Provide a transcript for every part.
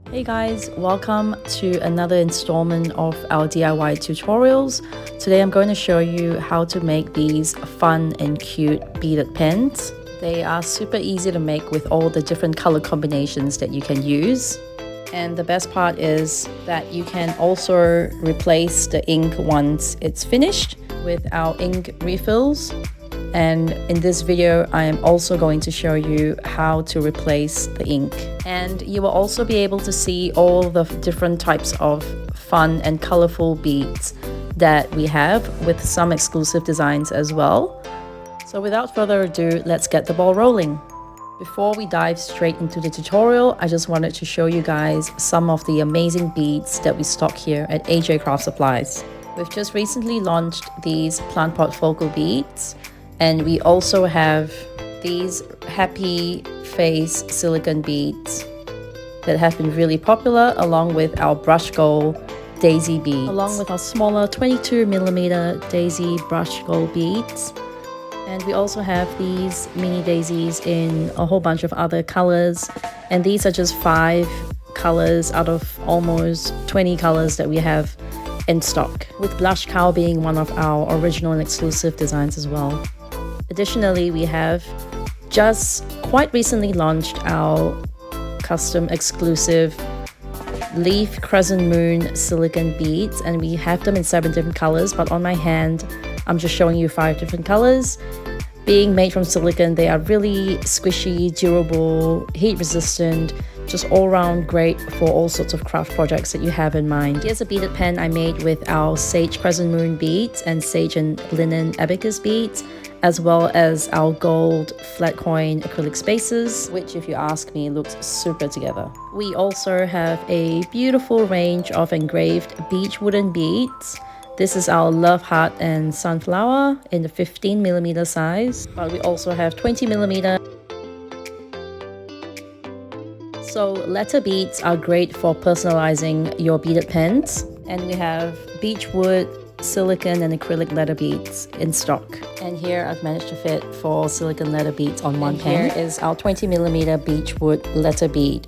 Hey guys, welcome to another installment of our DIY tutorials. Today I'm going to show you how to make these fun and cute beaded pens. They are super easy to make with all the different color combinations that you can use. And the best part is that you can also replace the ink once it's finished with our ink refills. And in this video, I am also going to show you how to replace the ink. And you will also be able to see all the different types of fun and colorful beads that we have with some exclusive designs as well. So without further ado, let's get the ball rolling. Before we dive straight into the tutorial, I just wanted to show you guys some of the amazing beads that we stock here at AJ Craft Supplies. We've just recently launched these plant pot focal beads. And we also have these happy face silicone beads that have been really popular, along with our brush gold daisy beads, along with our smaller 22mm daisy brush gold beads. And we also have these mini daisies in a whole bunch of other colors. And these are just 5 colors out of almost 20 colors that we have in stock, with blush cow being one of our original and exclusive designs as well. Additionally, we have just quite recently launched our custom exclusive leaf crescent moon silicone beads, and we have them in 7 different colors, but on my hand I'm just showing you 5 different colors. Being made from silicone, they are really squishy, durable, heat resistant, just all around great for all sorts of craft projects that you have in mind. Here's a beaded pen I made with our sage crescent moon beads and sage and linen abacus beads, as well as our gold flat coin acrylic spaces, which, if you ask me, looks super together. We also have a beautiful range of engraved beech wooden beads. This is our love heart and sunflower in the 15mm size, but we also have 20mm. So letter beads are great for personalizing your beaded pens, and we have beechwood, silicone and acrylic letter beads in stock. And here I've managed to fit 4 silicone letter beads on one pen. Here is our 20mm beechwood letter bead.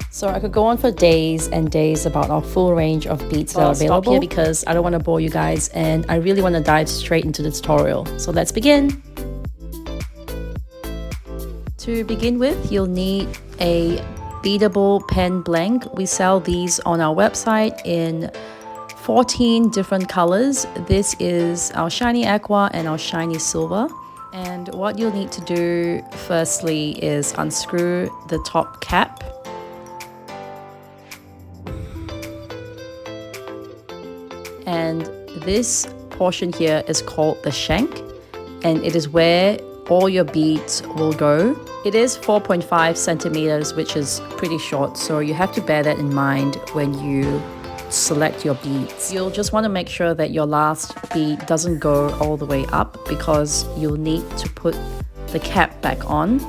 So I could go on for days and days about our full range of beads that are available. Stop here because I don't want to bore you guys, and I really want to dive straight into the tutorial. So let's begin. To begin with, you'll need a beadable pen blank. We sell these on our website in 14 different colors. This is our shiny aqua and our shiny silver. And what you'll need to do firstly is unscrew the top cap. And this portion here is called the shank, and it is where all your beads will go. It is 4.5 centimeters, which is pretty short, so you have to bear that in mind when you select your beads. You'll just want to make sure that your last bead doesn't go all the way up, because you'll need to put the cap back on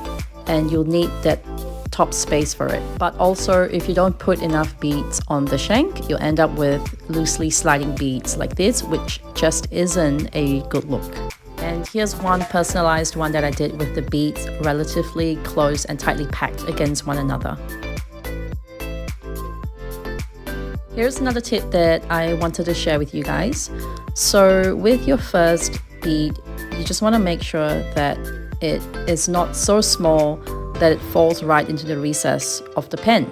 and you'll need that top space for it. But also, if you don't put enough beads on the shank, you'll end up with loosely sliding beads like this, which just isn't a good look. And here's one personalized one that I did with the beads relatively close and tightly packed against one another. Here's another tip that I wanted to share with you guys. So with your first bead, you just want to make sure that it is not so small that it falls right into the recess of the pen.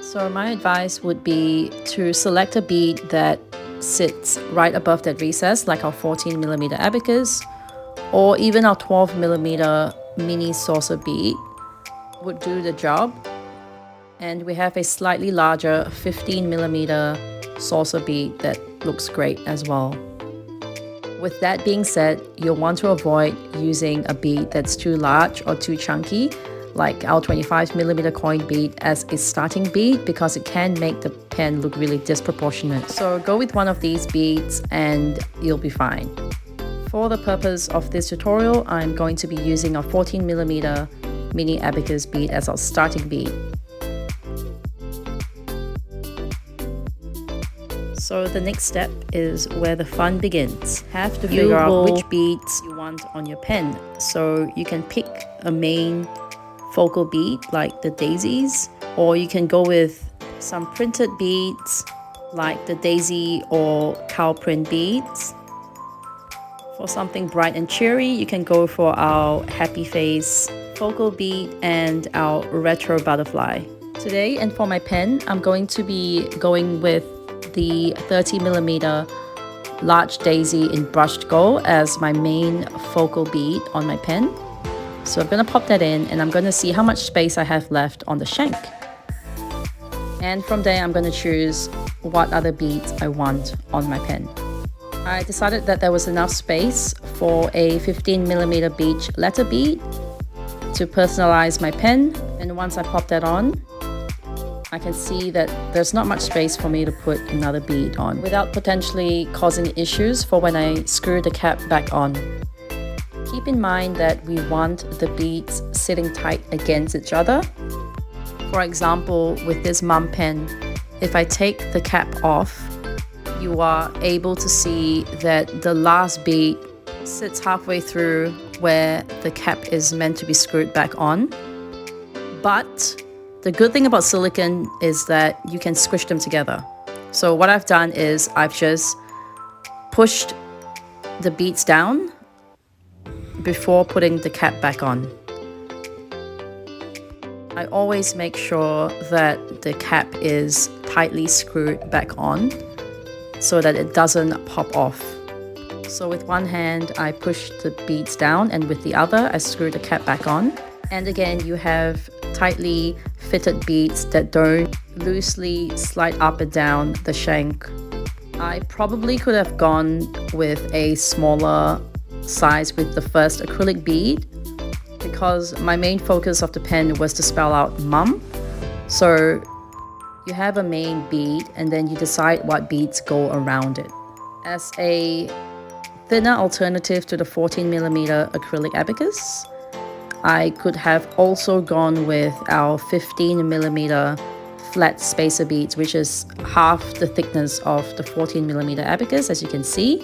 So my advice would be to select a bead that sits right above that recess, like our 14mm abacus, or even our 12mm mini saucer bead would do the job. And we have a slightly larger 15mm saucer bead that looks great as well. With that being said, you'll want to avoid using a bead that's too large or too chunky, like our 25mm coin bead, as a starting bead, because it can make the pen look really disproportionate. So go with one of these beads and you'll be fine. For the purpose of this tutorial, I'm going to be using a 14mm mini abacus bead as our starting bead. So the next step is where the fun begins. Have to figure out which beads you want on your pen. So you can pick a main focal bead like the daisies, or you can go with some printed beads like the daisy or cow print beads. For something bright and cheery, you can go for our happy face focal bead and our retro butterfly. Today, and for my pen, I'm going to be going with the 30mm large daisy in brushed gold as my main focal bead on my pen. So I'm going to pop that in, and I'm going to see how much space I have left on the shank. And from there, I'm going to choose what other beads I want on my pen. I decided that there was enough space for a 15mm beach letter bead to personalize my pen, and once I pop that on, I can see that there's not much space for me to put another bead on without potentially causing issues for when I screw the cap back on. Keep in mind that we want the beads sitting tight against each other. For example, with this mum pen, if I take the cap off, you are able to see that the last bead sits halfway through where the cap is meant to be screwed back on. But the good thing about silicone is that you can squish them together. So what I've done is I've just pushed the beads down before putting the cap back on. I always make sure that the cap is tightly screwed back on so that it doesn't pop off. So with one hand, I push the beads down, and with the other, I screw the cap back on. And again, you have tightly fitted beads that don't loosely slide up and down the shank. I probably could have gone with a smaller size with the first acrylic bead because my main focus of the pen was to spell out mum. So you have a main bead and then you decide what beads go around it. As a thinner alternative to the 14mm acrylic abacus, I could have also gone with our 15mm flat spacer beads, which is half the thickness of the 14mm abacus, as you can see.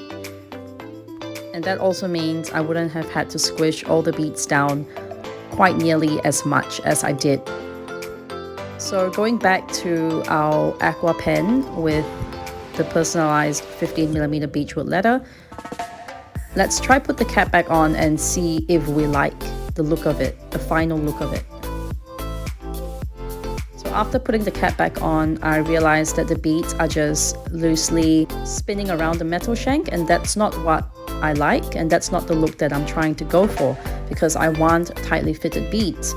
And that also means I wouldn't have had to squish all the beads down quite nearly as much as I did. So going back to our aqua pen with the personalized 15mm beechwood leather, let's try put the cap back on and see if we like the look of it, the final look of it. So after putting the cap back on, I realized that the beads are just loosely spinning around the metal shank, and that's not what I like, and that's not the look that I'm trying to go for, because I want tightly fitted beads.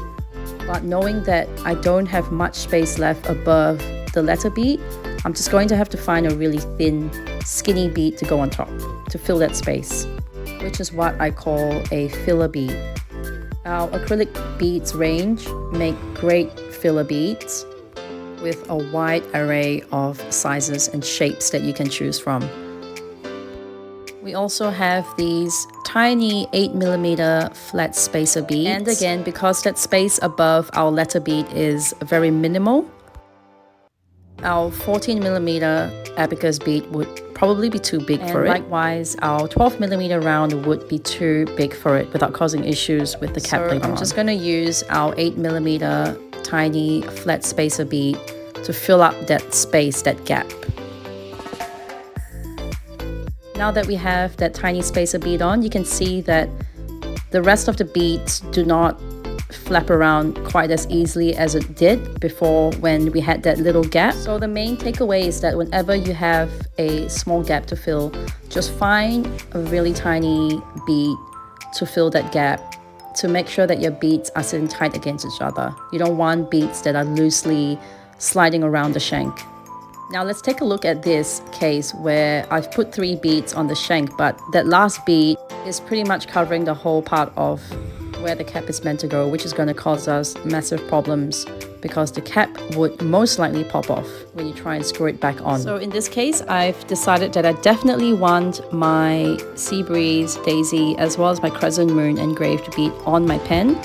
But knowing that I don't have much space left above the letter bead, I'm just going to have to find a really thin, skinny bead to go on top to fill that space, which is what I call a filler bead. Our acrylic beads range make great filler beads with a wide array of sizes and shapes that you can choose from. We also have these tiny 8mm flat spacer beads, and again, because that space above our letter bead is very minimal, our 14mm abacus bead would probably be too big for it. Likewise, our 12mm round would be too big for it without causing issues with the cap later on. I'm just going to use our 8mm tiny flat spacer bead to fill up that space, that gap. Now that we have that tiny spacer bead on, you can see that the rest of the beads do not flap around quite as easily as it did before when we had that little gap. So the main takeaway is that whenever you have a small gap to fill, just find a really tiny bead to fill that gap to make sure that your beads are sitting tight against each other. You don't want beads that are loosely sliding around the shank. Now let's take a look at this case where I've put 3 beads on the shank, but that last bead is pretty much covering the whole part of where the cap is meant to go, which is going to cause us massive problems because the cap would most likely pop off when you try and screw it back on. So in this case, I've decided that I definitely want my Sea Breeze Daisy as well as my Crescent Moon engraved bead on my pen.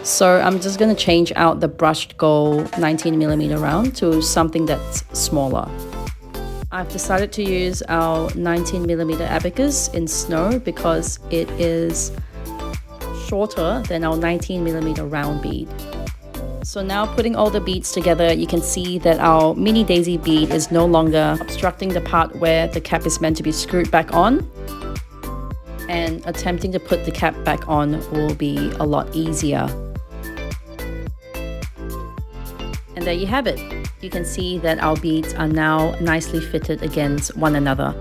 So I'm just going to change out the brushed gold 19mm round to something that's smaller. I've decided to use our 19mm abacus in snow because it is shorter than our 19mm round bead. So now putting all the beads together, you can see that our mini daisy bead is no longer obstructing the part where the cap is meant to be screwed back on. And attempting to put the cap back on will be a lot easier. And there you have it. You can see that our beads are now nicely fitted against one another.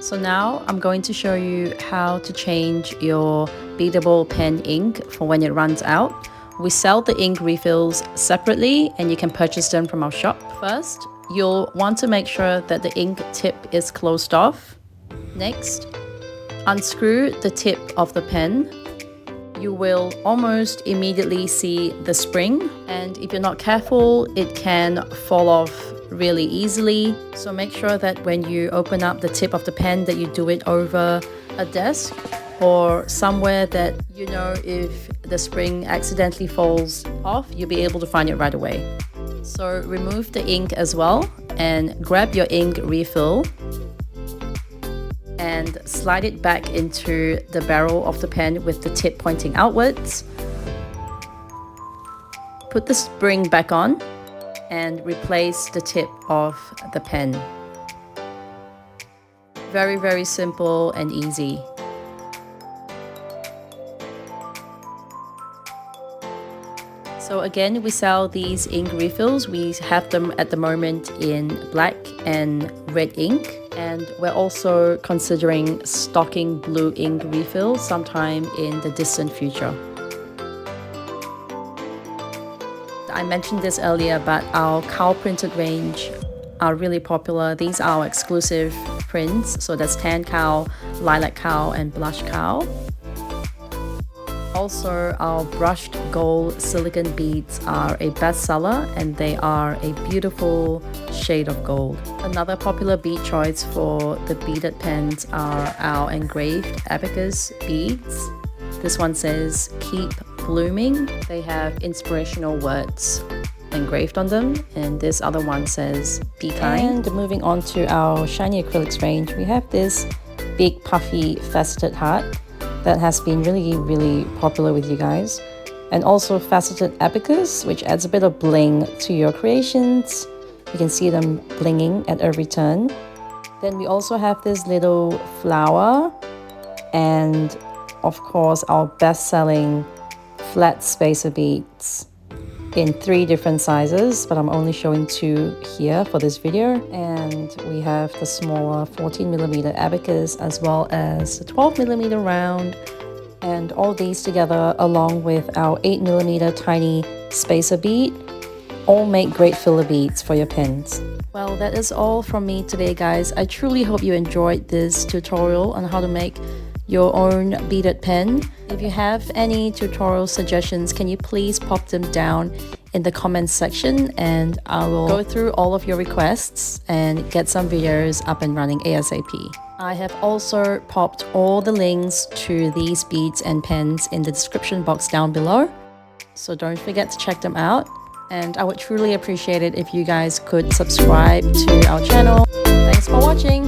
So now I'm going to show you how to change your beadable pen ink for when it runs out. We sell the ink refills separately and you can purchase them from our shop. First, you'll want to make sure that the ink tip is closed off. Next, unscrew the tip of the pen. You will almost immediately see the spring, and if you're not careful, it can fall off really easily. So make sure that when you open up the tip of the pen that you do it over a desk or somewhere that you know if the spring accidentally falls off, you'll be able to find it right away. So remove the ink as well and grab your ink refill and slide it back into the barrel of the pen with the tip pointing outwards. Put the spring back on and replace the tip of the pen. Very, very simple and easy. So again, we sell these ink refills. We have them at the moment in black and red ink. And we're also considering stocking blue ink refills sometime in the distant future. I mentioned this earlier, but our cow printed range are really popular. These are our exclusive prints. So that's tan cow, lilac cow, and blush cow. Also, our brushed gold silicone beads are a bestseller and they are a beautiful shade of gold. Another popular bead choice for the beaded pens are our engraved abacus beads. This one says, "Keep blooming." They have inspirational words engraved on them, and this other one says, "Be kind." And moving on to our shiny acrylics range, we have this big puffy faceted heart that has been really popular with you guys, and also faceted abacus, which adds a bit of bling to your creations. You can see them blinging at every turn. Then we also have this little flower, and of course our best-selling flat spacer beads in 3 different sizes, but I'm only showing 2 here for this video. And we have the smaller 14mm abacus as well as the 12mm round, and all these together along with our 8mm tiny spacer bead all make great filler beads for your pens. Well, that is all from me today, guys. I truly hope you enjoyed this tutorial on how to make your own beaded pen. If you have any tutorial suggestions, can you please pop them down in the comments section, and I will go through all of your requests and get some videos up and running ASAP. I have also popped all the links to these beads and pens in the description box down below, so don't forget to check them out. And I would truly appreciate it if you guys could subscribe to our channel. Thanks for watching!